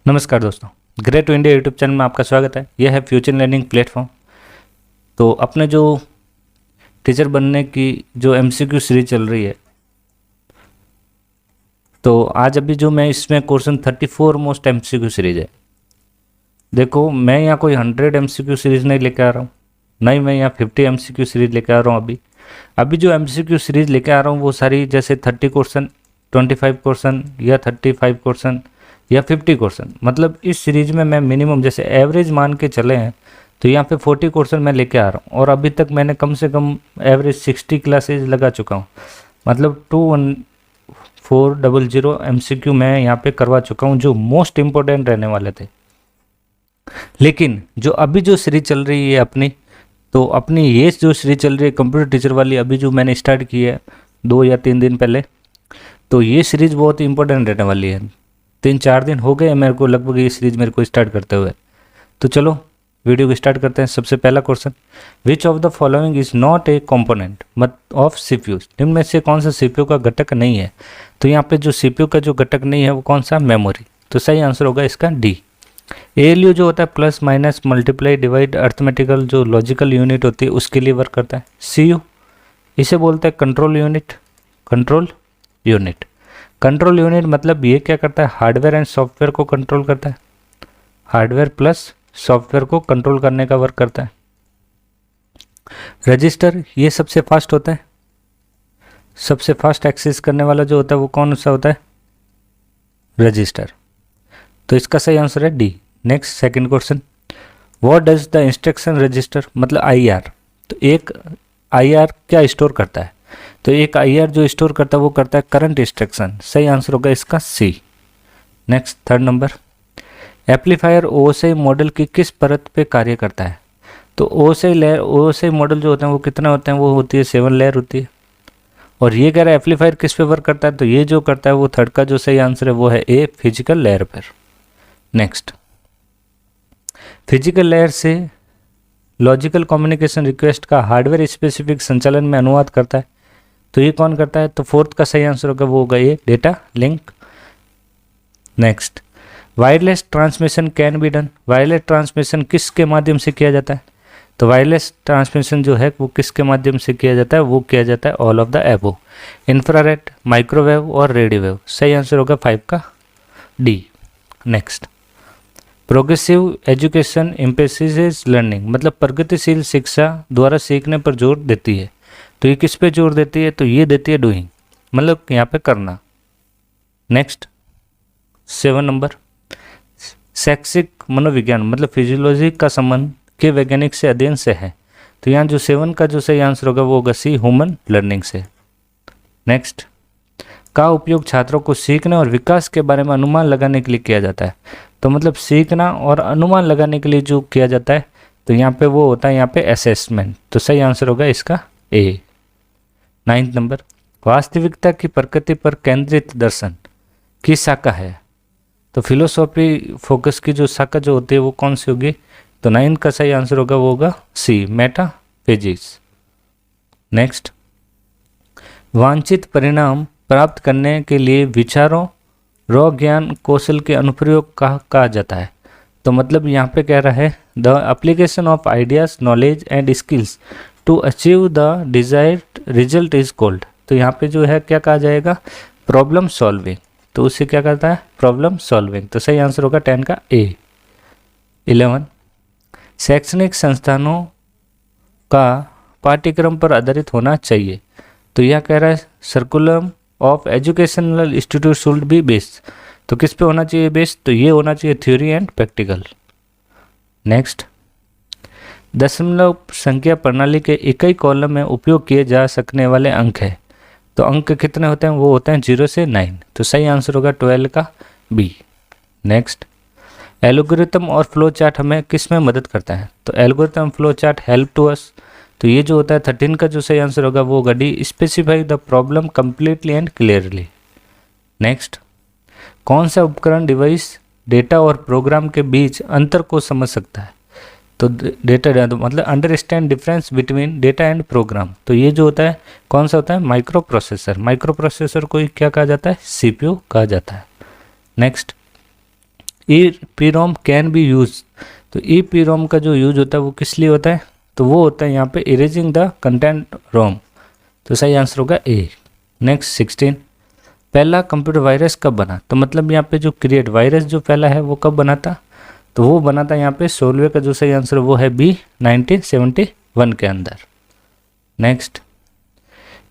नमस्कार दोस्तों, great to India YouTube channel में आपका स्वागत है। यह है फ्यूचर लर्निंग प्लेटफॉर्म। तो अपने जो टीचर बनने की जो एमसीक्यू सीरीज चल रही है, तो आज अभी जो मैं इसमें क्वेश्चन 34 मोस्ट एमसीक्यू सीरीज है। देखो, मैं यहाँ कोई 100 एमसीक्यू सीरीज नहीं लेके आ रहा हूँ, नहीं मैं यहाँ 50 एमसीक्यू सीरीज लेके आ रहा हूँ। अभी जो एमसीक्यू सीरीज लेके आ रहा हूँ वो सारी जैसे 30 क्वेश्चन, 25 क्वेश्चन या 35 क्वेश्चन या 50 क्वेश्चन, मतलब इस सीरीज में मैं मिनिमम जैसे एवरेज मान के चले हैं तो यहाँ पे 40 क्वेश्चन मैं लेके आ रहा हूँ। और अभी तक मैंने कम से कम एवरेज 60 क्लासेज लगा चुका हूँ, मतलब 21400 एमसीक्यू मैं यहाँ पे करवा चुका हूँ जो मोस्ट इम्पोर्टेंट रहने वाले थे। लेकिन जो अभी जो सीरीज चल रही है अपनी ये जो सीरीज चल रही है कंप्यूटर टीचर वाली, अभी जो मैंने स्टार्ट की है 2 या 3 दिन पहले, तो ये सीरीज बहुत ही इंपॉर्टेंट रहने वाली है। 3-4 दिन हो गए मेरे को लगभग ये सीरीज मेरे को स्टार्ट करते हुए। तो चलो वीडियो को स्टार्ट करते हैं। सबसे पहला question, which of the following is not a component of CPU. निम्न में से कौन सा सीपीयू का घटक नहीं है? तो यहाँ पे जो सीपीयू का जो घटक नहीं है वो कौन सा? मेमोरी। तो सही आंसर होगा इसका डी। एएलयू जो होता है plus minus multiply divide arithmetical जो लॉजिकल यूनिट होती है उसके लिए वर्क करता है। सीयू इसे बोलते हैं कंट्रोल यूनिट। कंट्रोल यूनिट मतलब ये क्या करता है? हार्डवेयर एंड सॉफ्टवेयर को कंट्रोल करता है। हार्डवेयर प्लस सॉफ्टवेयर को कंट्रोल करने का वर्क करता है। रजिस्टर ये सबसे फास्ट होता है, सबसे फास्ट एक्सेस करने वाला जो होता है वो कौन सा होता है? रजिस्टर। तो इसका सही आंसर है D. Next second question, what does the instruction register मतलब आईआर। तो एक आईआर क्या स्टोर करता है? तो एक आईआर जो स्टोर करता है वो करता है करंट इंस्ट्रक्शन। सही आंसर होगा इसका c. Next third number, amplifier OSI model की किस परत पे कार्य करता है? तो ओएसआई मॉडल जो होते हैं वो कितना होते हैं? वो होती है 7 लेयर होती है। और ये कह रहा है एम्पलीफायर किस पे वर्क करता है? तो ये जो करता है वो थर्ड का जो सही आंसर है वो है ए, फिजिकल लेयर पर। नेक्स्ट, फिजिकल लेयर से लॉजिकल कम्युनिकेशन रिक्वेस्ट का हार्डवेयर स्पेसिफिक संचालन में अनुवाद करता है। तो ये कौन करता है? तो फोर्थ का सही आंसर होगा वो होगा ये, data link. Next, wireless transmission can be done. Wireless transmission किसके माध्यम से किया जाता है? तो वायरलेस ट्रांसमिशन जो है वो किसके माध्यम से किया जाता है? वो किया जाता है all of the above, infrared, microwave और रेडियो वेव। सही आंसर होगा 5 का d. Next, progressive education emphasises learning मतलब प्रगतिशील शिक्षा द्वारा सीखने पर जोर देती है। तो ये किस पे जोर देती है? तो ये देती है डूइंग, मतलब यहाँ पे करना। नेक्स्ट 7 नंबर, शैक्षिक मनोविज्ञान मतलब फिजियोलॉजी का संबंध के वैज्ञानिक से अध्ययन से है। तो यहाँ जो 7 का जो सही आंसर होगा वो होगा सी, ह्यूमन लर्निंग से। नेक्स्ट, का उपयोग छात्रों को सीखने और विकास के बारे में अनुमान लगाने के लिए किया जाता है। तो मतलब सीखना और अनुमान लगाने के लिए जो किया जाता है तो यहाँ पे वो होता है यहाँ पे असेसमेंट। तो सही आंसर होगा इसका ए। 9th नंबर, वास्तविकता की प्रकृति पर केंद्रित दर्शन की शाखा है। तो फिलोसॉफी फोकस की जो शाखा जो होती है वो कौन सी होगी? तो 9 का सही आंसर होगा वो होगा सी, मेटाफिजिक्स। नेक्स्ट, वांछित परिणाम प्राप्त करने के लिए विचारों रॉ ज्ञान कौशल के अनुप्रयोग कहा जाता है। तो मतलब यहाँ पे कह रहा है the application of ideas knowledge and skills to achieve the desired result is called. तो यहाँ पे जो है क्या कहा जाएगा? Problem solving. तो उससे क्या करता है? Problem solving. तो सही आंसर होगा 10 का ए। 11, शैक्षणिक संस्थानों का पाठ्यक्रम पर आधारित होना चाहिए। तो यह कह रहा है curriculum of educational institute should be based. तो किस पे होना चाहिए बेस्ड? तो ये होना चाहिए थ्योरी एंड प्रैक्टिकल। नेक्स्ट, दशमलव संख्या प्रणाली के इकाई कॉलम में उपयोग किए जा सकने वाले अंक है। तो अंक कितने होते हैं? वो होते हैं 0 से 9। तो सही आंसर होगा 12 का बी। नेक्स्ट, एल्गोरिथम और फ्लो चार्ट हमें किस में मदद करता है? तो algorithm flow chart help to us. तो ये जो होता है 13 का जो सही आंसर होगा वो होगा D, specify the problem completely and clearly. Next, कौन सा उपकरण डिवाइस डेटा और प्रोग्राम के बीच अंतर को समझ सकता है? तो डेटा मतलब understand difference between data and program. तो ये जो होता है कौन सा होता है? Micro processor. माइक्रो प्रोसेसर को क्या कहा जाता है? सीपीयू कहा जाता है। Next, E P ROM can be use, तो ई पी रोम का जो यूज होता है वो किस लिए होता है, तो वो होता है यहाँ पे इरेजिंग द कंटेंट रोम, तो सही आंसर होगा ए। नेक्स्ट 16, पहला कंप्यूटर वायरस कब बना, तो मतलब यहाँ पे जो क्रिएट वायरस जो पहला है वो कब बना था, तो वो बना था यहाँ पे 16 का जो सही आंसर वो है बी 1971 के अंदर। नेक्स्ट,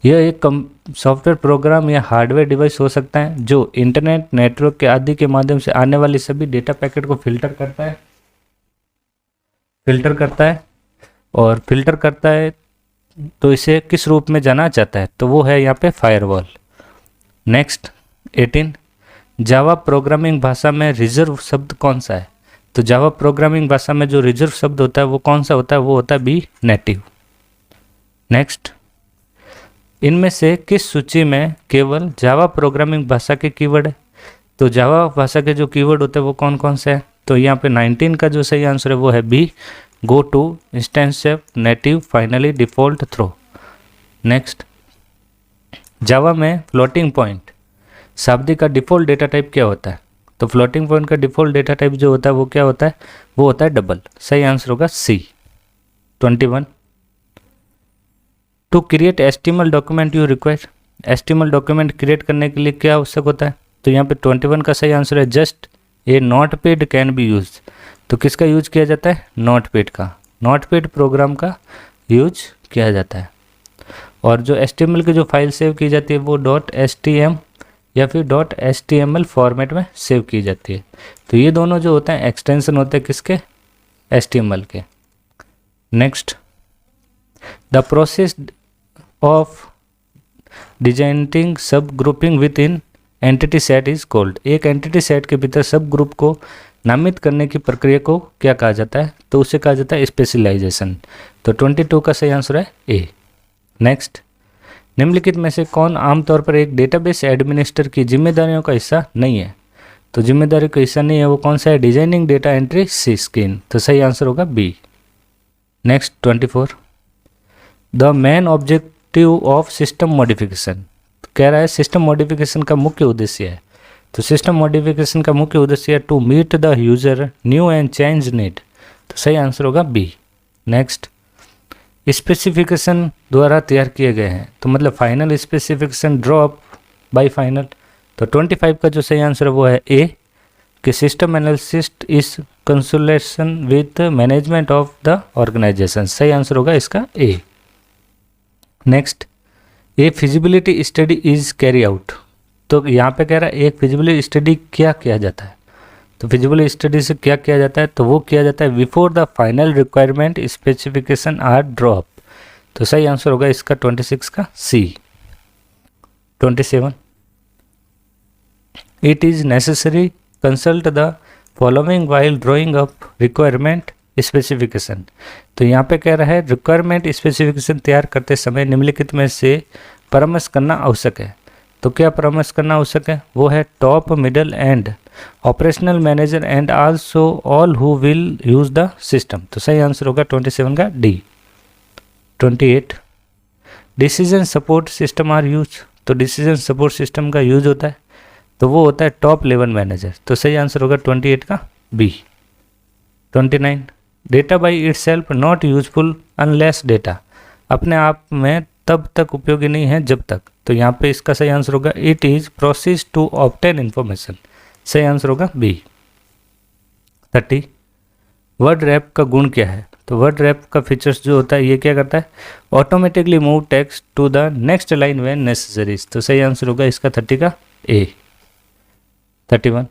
यह एक सॉफ्टवेयर प्रोग्राम या हार्डवेयर डिवाइस हो सकता है जो इंटरनेट नेटवर्क के आदि के माध्यम से आने वाली सभी डेटा पैकेट को फिल्टर करता है और फिल्टर करता है, तो इसे किस रूप में जाना जाता है, तो वो है यहाँ पे फायरवॉल। नेक्स्ट 18, जावा प्रोग्रामिंग भाषा में रिजर्व शब्द कौन सा है, तो जावा प्रोग्रामिंग भाषा में जो रिजर्व शब्द होता है वो कौन सा होता है, वो होता है बी नेटिव। नेक्स्ट, इनमें से किस सूची में केवल जावा प्रोग्रामिंग भाषा के कीवर्ड है, तो जावा भाषा के जो कीवर्ड होते हैं वो कौन कौन से हैं, तो यहाँ पे 19 का जो सही आंसर है वो है b goto, instanceof, native, finally, default, throw. Next, Java में फ्लोटिंग पॉइंट शब्द का डिफ़ॉल्ट डेटा टाइप क्या होता है, तो फ्लोटिंग पॉइंट का डिफ़ॉल्ट डेटा टाइप जो होता है वो क्या होता है, वो होता है डबल, सही आंसर होगा C. 21, to create HTML document you require, HTML document create करने के लिए क्या आवश्यक होता है, तो यहाँ पे 21 का सही आंसर है just a notepad can be use, तो किसका यूज किया जाता है, नोटपैड का, नोटपैड प्रोग्राम का यूज किया जाता है। और जो HTML की जो फाइल सेव की जाती है वो .htm या फिर .html फॉर्मेट में सेव की जाती है, तो ये दोनों जो होते हैं एक्सटेंशन होते हैं किसके, HTML के। Next, the process of designing सब grouping with in entity set is called, एक एंटिटी सेट के भीतर सब ग्रुप को नामित करने की प्रक्रिया को क्या कहा जाता है, तो उसे कहा जाता है स्पेशलाइजेशन, तो 22 का सही आंसर है ए। नेक्स्ट, निम्नलिखित में से कौन आमतौर पर एक डेटाबेस एडमिनिस्ट्रेटर की जिम्मेदारियों का हिस्सा नहीं है, तो जिम्मेदारी का हिस्सा नहीं है वो कौन सा है, डिजाइनिंग डेटा एंट्री स्कीम, तो सही आंसर होगा B. Next 24, the main objective of system modification, कह रहा है सिस्टम मॉडिफिकेशन का मुख्य उद्देश्य है, तो सिस्टम मॉडिफिकेशन का मुख्य उद्देश्य है to meet the user new and change need, तो सही आंसर होगा बी। नेक्स्ट, स्पेसिफिकेशन द्वारा तैयार किए गए हैं, तो मतलब final specification drop by final, तो 25 का जो सही आंसर है वो है ए कि system analysis is consultation with management of the organisation, सही आंसर होगा इसका a. Next, a feasibility study is carry out, तो यहाँ पे कह रहा है एक फिजिबिलिटी स्टडी क्या किया जाता है, तो फिजिबिलिटी स्टडी से क्या किया जाता है, तो वो किया जाता है before the final requirement specification are drop, तो सही आंसर होगा इसका 26 का C. 27, it is necessary consult the following while drawing up requirement specification, तो यहाँ पे कह रहा है रिक्वायरमेंट स्पेसिफिकेशन तैयार करते समय निम्नलिखित में से परामर्श करना आवश्यक है, तो क्या परामर्श करना आवश्यक है, वो है top, middle and operational manager and also all who will use the system, तो सही आंसर होगा 27 का D. 28, decision support system are use, तो डिसीजन सपोर्ट सिस्टम का यूज होता है, तो वो होता है टॉप लेवल मैनेजर, तो सही आंसर होगा 28 का B. 29, data by itself not useful unless data, अपने आप में तब तक उपयोगी नहीं है जब तक, तो यहाँ पे इसका सही आंसर होगा it is process to obtain information, सही आंसर होगा बी। 30, वर्ड रैप का गुण क्या है, तो वर्ड रैप का फीचर्स जो होता है ये क्या करता है, automatically move text to the next line when necessaries, तो सही आंसर होगा इसका 30 का ए। 31,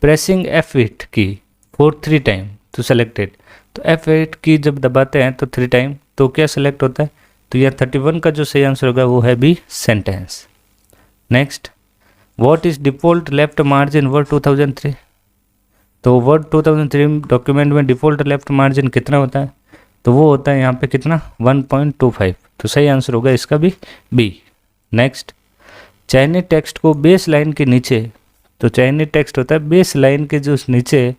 प्रेसिंग F8 की फॉर 3 टाइम तो सेलेक्टेड, तो F8 की जब दबाते हैं तो 3 टाइम तो क्या सेलेक्ट होता है, तो यह 31 का जो सही आंसर होगा वो है B sentence. Next, what is default left margin word 2003, तो वर्ड 2003 डॉक्यूमेंट में डिफॉल्ट लेफ्ट मार्जिन कितना होता है, तो वो होता है यहाँ पे कितना 1.25, तो सही आंसर होगा इसका भी बी। नेक्स्ट, चाइनीज टेक्स्ट को बेस लाइन के नीचे, तो चाइनीज टेक्स्ट होता है बेस लाइन के जो नीचे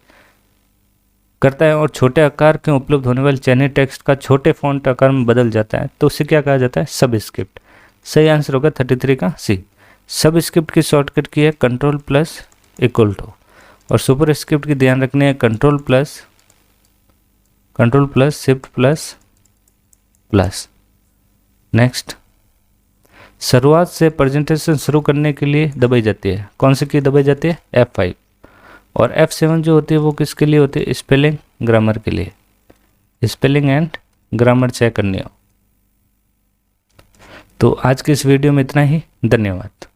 करता है और छोटे आकार के उपलब्ध होने वाले चाइनीज टेक्स्ट का छोटे फॉन्ट आकार में बदल जाता है, तो उसे क्या कहा जाता है, सब स्क्रिप्ट, सही आंसर होगा 33 का सी। सब स्क्रिप्ट की शॉर्टकट की है कंट्रोल प्लस इक्वल टू, और सुपर स्क्रिप्ट की ध्यान रखनी है control plus shift plus. Next, शुरुआत से प्रेजेंटेशन शुरू करने के लिए दबाई जाती है, कौन सी की दबाई जाती है? F5। और F7 जो होती है वो किसके लिए होती है? स्पेलिंग ग्रामर के लिए, स्पेलिंग एंड ग्रामर चेक करनी हो। तो आज के इस वीडियो में इतना ही, धन्यवाद।